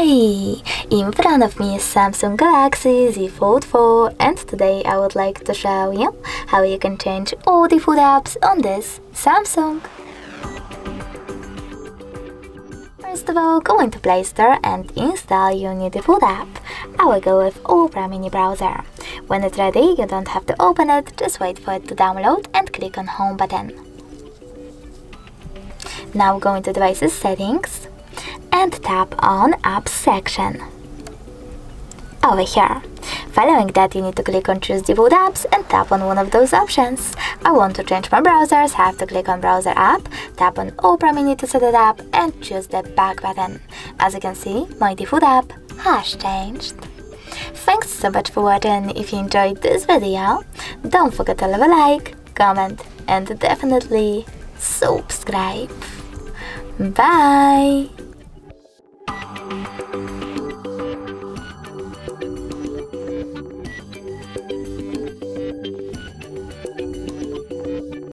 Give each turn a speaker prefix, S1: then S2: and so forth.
S1: Hey! In front of me is Samsung Galaxy Z Fold 4 and today I would like to show you how you can change all the food apps on this Samsung. First of all, go into Play Store and install your new food app. I will go with Opera Mini Browser. When it's ready, you don't have to open it, just wait for it to download and click on Home button. Now go into Devices Settings and tap on Apps section. Over here. Following that, you need to click on Choose Default Apps and tap on one of those options. I want to change my browsers, I have to click on Browser app, tap on Opera Mini to set it up and choose the back button. As you can see, my default app has changed. Thanks so much for watching. If you enjoyed this video, don't forget to leave a like, comment and definitely subscribe. Bye!